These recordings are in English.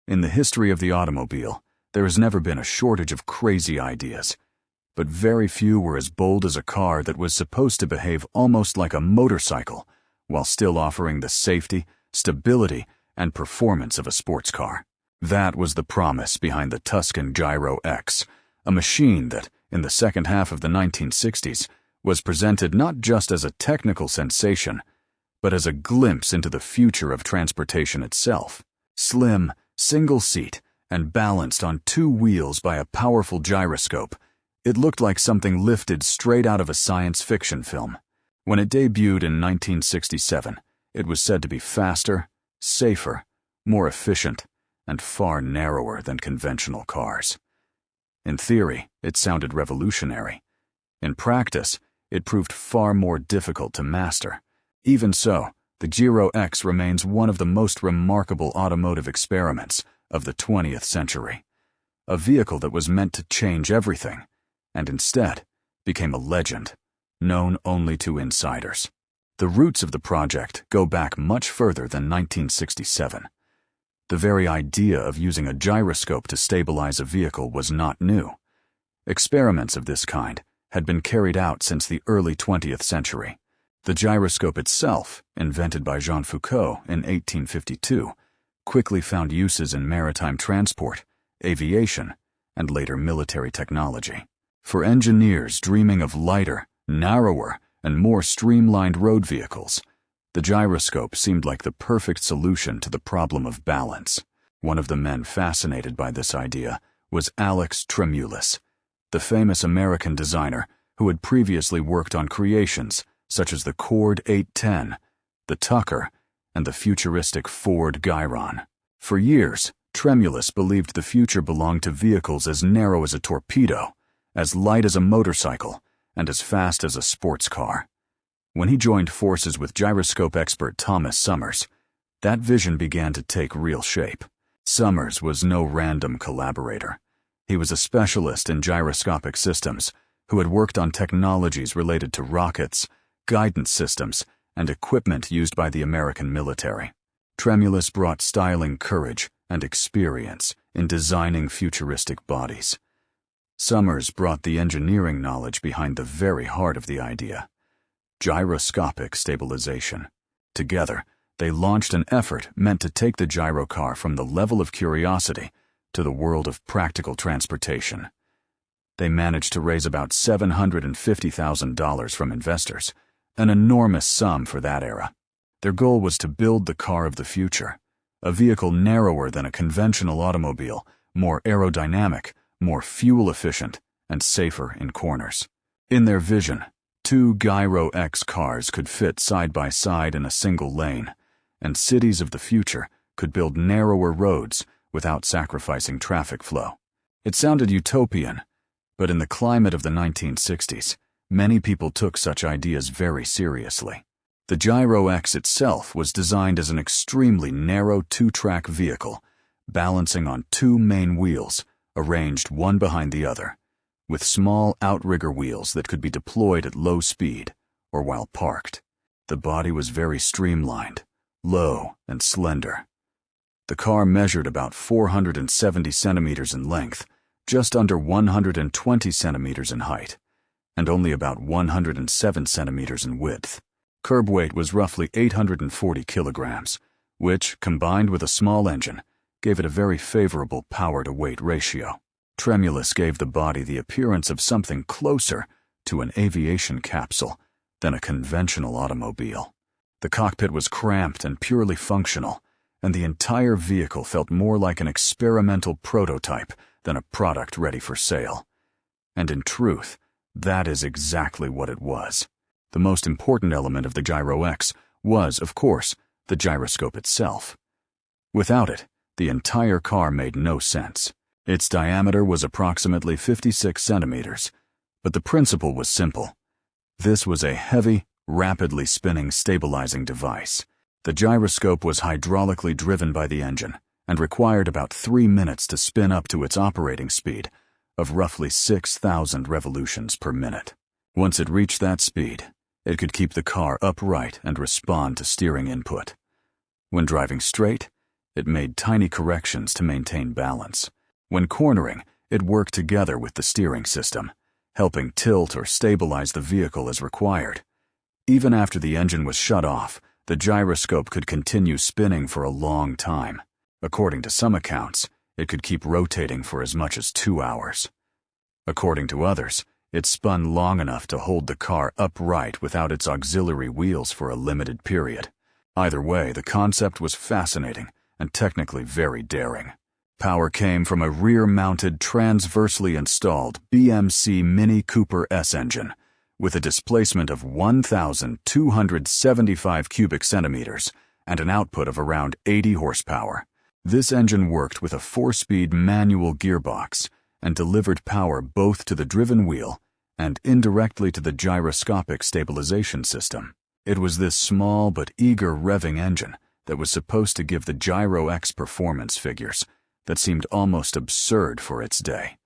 In the history of the automobile, there has never been a shortage of crazy ideas, but very few were as bold as a car that was supposed to behave almost like a motorcycle while still offering the safety, stability, and performance of a sports car. That was the promise behind the Tuscan Gyro X, a machine that, in the second half of the 1960s, was presented not just as a technical sensation, but as a glimpse into the future of transportation itself. Slim, single-seat, and balanced on two wheels by a powerful gyroscope, it looked like something lifted straight out of a science fiction film. When it debuted in 1967, it was said to be faster, safer, more efficient, and far narrower than conventional cars. In theory, it sounded revolutionary. In practice, it proved far more difficult to master. Even so, the Gyro X remains one of the most remarkable automotive experiments of the 20th century. A vehicle that was meant to change everything, and instead became a legend, known only to insiders. The roots of the project go back much further than 1967. The very idea of using a gyroscope to stabilize a vehicle was not new. Experiments of this kind had been carried out since the early 20th century. The gyroscope itself, invented by Jean Foucault in 1852, quickly found uses in maritime transport, aviation, and later military technology. For engineers dreaming of lighter, narrower, and more streamlined road vehicles, the gyroscope seemed like the perfect solution to the problem of balance. One of the men fascinated by this idea was Alex Tremulous, the famous American designer who had previously worked on creations such as the Cord 810, the Tucker, and the futuristic Ford Gyron. For years, Tremulous believed the future belonged to vehicles as narrow as a torpedo, as light as a motorcycle, and as fast as a sports car. When he joined forces with gyroscope expert Thomas Summers, that vision began to take real shape. Summers was no random collaborator. He was a specialist in gyroscopic systems who had worked on technologies related to rockets, guidance systems, and equipment used by the American military. Tremulous brought styling courage and experience in designing futuristic bodies. Summers brought the engineering knowledge behind the very heart of the idea: gyroscopic stabilization. Together, they launched an effort meant to take the gyrocar from the level of curiosity to the world of practical transportation. They managed to raise about $750,000 from investors, an enormous sum for that era. Their goal was to build the car of the future, a vehicle narrower than a conventional automobile, more aerodynamic, more fuel-efficient, and safer in corners. In their vision, two Gyro X cars could fit side by side in a single lane, and cities of the future could build narrower roads without sacrificing traffic flow. It sounded utopian, but in the climate of the 1960s, many people took such ideas very seriously. The Gyro X itself was designed as an extremely narrow two-track vehicle, balancing on two main wheels, arranged one behind the other, with small outrigger wheels that could be deployed at low speed or while parked. The body was very streamlined, low, and slender. The car measured about 470 centimeters in length, just under 120 centimeters in height, and only about 107 centimeters in width. Curb weight was roughly 840 kilograms, which, combined with a small engine, gave it a very favorable power-to-weight ratio. Tremulous gave the body the appearance of something closer to an aviation capsule than a conventional automobile. The cockpit was cramped and purely functional, and the entire vehicle felt more like an experimental prototype than a product ready for sale. And in truth, that is exactly what it was. The most important element of the Gyro X was, of course, the gyroscope itself. Without it, the entire car made no sense. Its diameter was approximately 56 centimeters, but the principle was simple. This was a heavy, rapidly spinning stabilizing device. The gyroscope was hydraulically driven by the engine and required about 3 minutes to spin up to its operating speed of roughly 6,000 revolutions per minute. Once it reached that speed, it could keep the car upright and respond to steering input. When driving straight, it made tiny corrections to maintain balance. When cornering, it worked together with the steering system, helping tilt or stabilize the vehicle as required. Even after the engine was shut off, the gyroscope could continue spinning for a long time. According to some accounts, it could keep rotating for as much as 2 hours. According to others, it spun long enough to hold the car upright without its auxiliary wheels for a limited period. Either way, the concept was fascinating and technically very daring. Power came from a rear-mounted, transversely installed BMC Mini Cooper S engine, with a displacement of 1,275 cubic centimeters and an output of around 80 horsepower. This engine worked with a 4-speed manual gearbox and delivered power both to the driven wheel and indirectly to the gyroscopic stabilization system. It was this small but eager revving engine that was supposed to give the Gyro X performance figures that seemed almost absurd for its day.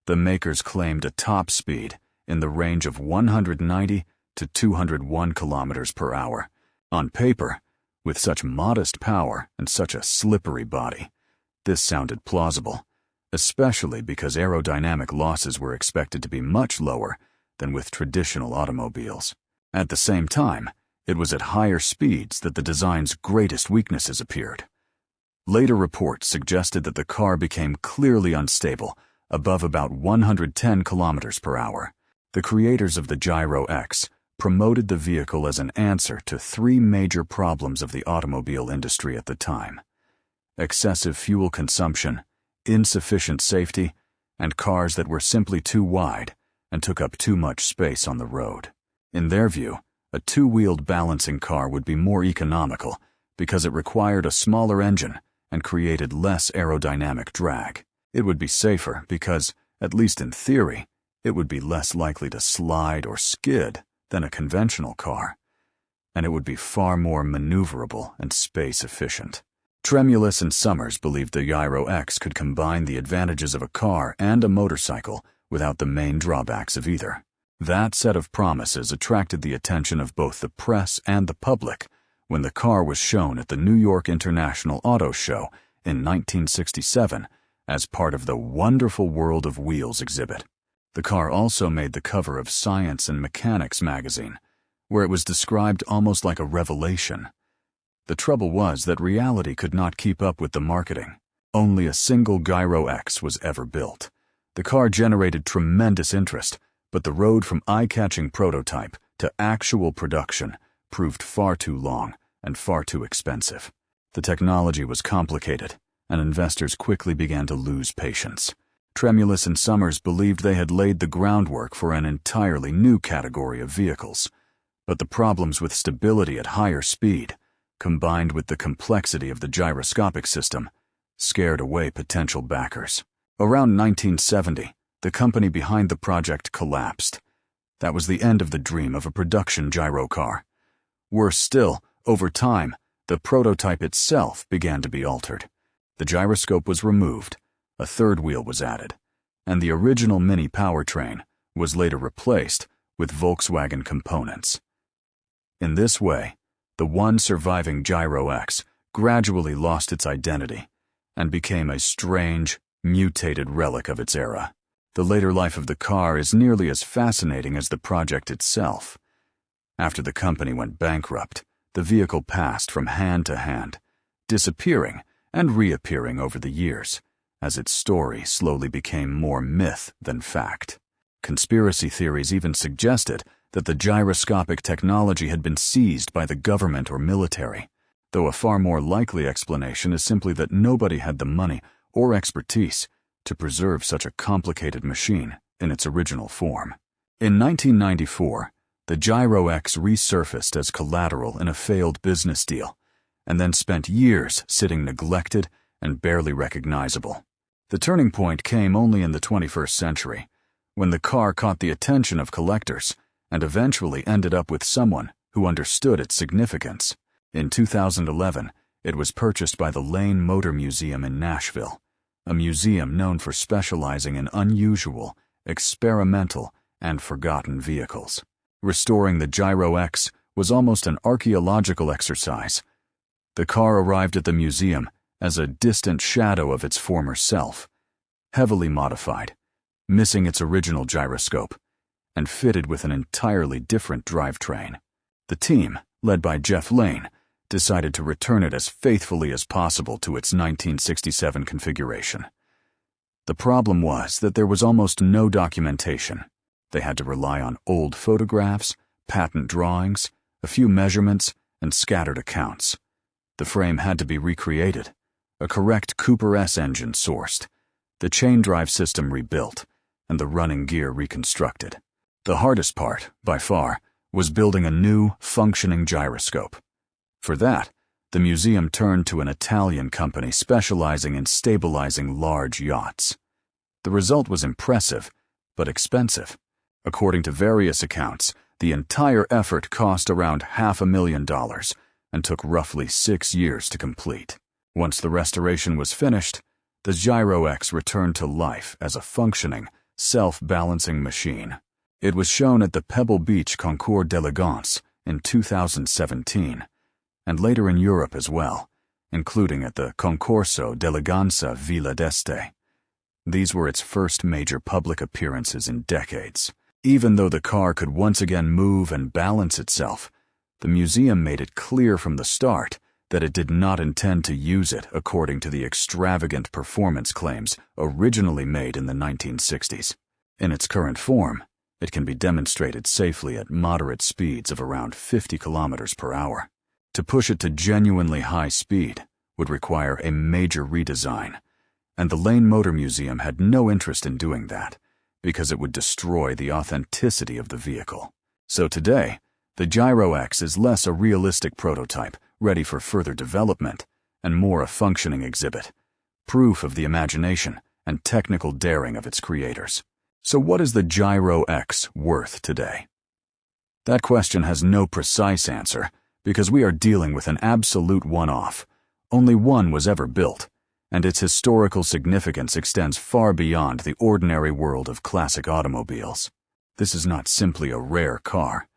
The makers claimed a top speed in the range of 190 to 201 kilometers per hour. On paper, with such modest power and such a slippery body, this sounded plausible, especially because aerodynamic losses were expected to be much lower than with traditional automobiles. At the same time, it was at higher speeds that the design's greatest weaknesses appeared. Later reports suggested that the car became clearly unstable above about 110 kilometers per hour. The creators of the Gyro X promoted the vehicle as an answer to 3 major problems of the automobile industry at the time: excessive fuel consumption, insufficient safety, and cars that were simply too wide and took up too much space on the road. In their view, a 2-wheeled balancing car would be more economical because it required a smaller engine and created less aerodynamic drag. It would be safer because, at least in theory, it would be less likely to slide or skid than a conventional car, and it would be far more maneuverable and space-efficient. Tremulous and Summers believed the Gyro X could combine the advantages of a car and a motorcycle without the main drawbacks of either. That set of promises attracted the attention of both the press and the public when the car was shown at the New York International Auto Show in 1967 as part of the Wonderful World of Wheels exhibit. The car also made the cover of Science and Mechanics magazine, where it was described almost like a revelation. The trouble was that reality could not keep up with the marketing. Only a single Gyro X was ever built. The car generated tremendous interest, but the road from eye-catching prototype to actual production proved far too long and far too expensive. The technology was complicated, and investors quickly began to lose patience. Tremulous and Summers believed they had laid the groundwork for an entirely new category of vehicles, but the problems with stability at higher speed, combined with the complexity of the gyroscopic system, scared away potential backers. Around 1970, the company behind the project collapsed. That was the end of the dream of a production gyro car. Worse still, over time, the prototype itself began to be altered. The gyroscope was removed, a 3rd wheel was added, and the original Mini powertrain was later replaced with Volkswagen components. In this way, the one surviving Gyro X gradually lost its identity and became a strange, mutated relic of its era. The later life of the car is nearly as fascinating as the project itself. After the company went bankrupt, the vehicle passed from hand to hand, disappearing and reappearing over the years, as its story slowly became more myth than fact. Conspiracy theories even suggested that the gyroscopic technology had been seized by the government or military, though a far more likely explanation is simply that nobody had the money or expertise to preserve such a complicated machine in its original form. In 1994, the Gyro X resurfaced as collateral in a failed business deal, and then spent years sitting neglected and barely recognizable. The turning point came only in the 21st century, when the car caught the attention of collectors and eventually ended up with someone who understood its significance. In 2011, it was purchased by the Lane Motor Museum in Nashville, a museum known for specializing in unusual, experimental, and forgotten vehicles. Restoring the Gyro X was almost an archaeological exercise. The car arrived at the museum as a distant shadow of its former self, heavily modified, missing its original gyroscope, and fitted with an entirely different drivetrain. The team, led by Jeff Lane, decided to return it as faithfully as possible to its 1967 configuration. The problem was that there was almost no documentation. They had to rely on old photographs, patent drawings, a few measurements, and scattered accounts. The frame had to be recreated, a correct Cooper S engine sourced, the chain drive system rebuilt, and the running gear reconstructed. The hardest part, by far, was building a new, functioning gyroscope. For that, the museum turned to an Italian company specializing in stabilizing large yachts. The result was impressive, but expensive. According to various accounts, the entire effort cost around $500,000 and took roughly 6 years to complete. Once the restoration was finished, the Gyro X returned to life as a functioning, self-balancing machine. It was shown at the Pebble Beach Concours d'Elegance in 2017, and later in Europe as well, including at the Concorso d'Eleganza Villa d'Este. These were its first major public appearances in decades. Even though the car could once again move and balance itself, the museum made it clear from the start that it did not intend to use it according to the extravagant performance claims originally made in the 1960s. In its current form, it can be demonstrated safely at moderate speeds of around 50 kilometers per hour. To push it to genuinely high speed would require a major redesign, and the Lane Motor Museum had no interest in doing that, because it would destroy the authenticity of the vehicle. So today, the Gyro X is less a realistic prototype, ready for further development, and more a functioning exhibit, proof of the imagination and technical daring of its creators. So what is the Gyro X worth today? That question has no precise answer, because we are dealing with an absolute one-off. Only one was ever built, and its historical significance extends far beyond the ordinary world of classic automobiles. This is not simply a rare car.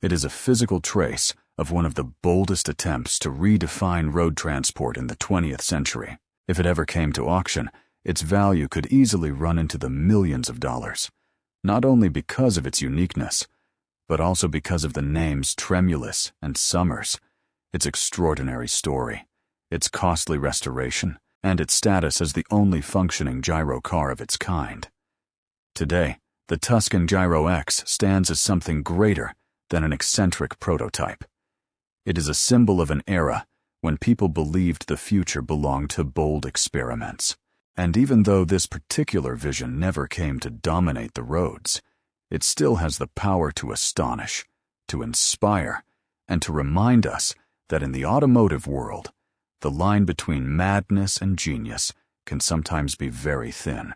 It is a physical trace of one of the boldest attempts to redefine road transport in the 20th century. If it ever came to auction, its value could easily run into the millions of dollars, not only because of its uniqueness, but also because of the names Tremulous and Summers, its extraordinary story, its costly restoration, and its status as the only functioning gyro car of its kind. Today, the Tuscan Gyro X stands as something greater than an eccentric prototype. It is a symbol of an era when people believed the future belonged to bold experiments. And even though this particular vision never came to dominate the roads, it still has the power to astonish, to inspire, and to remind us that in the automotive world, the line between madness and genius can sometimes be very thin.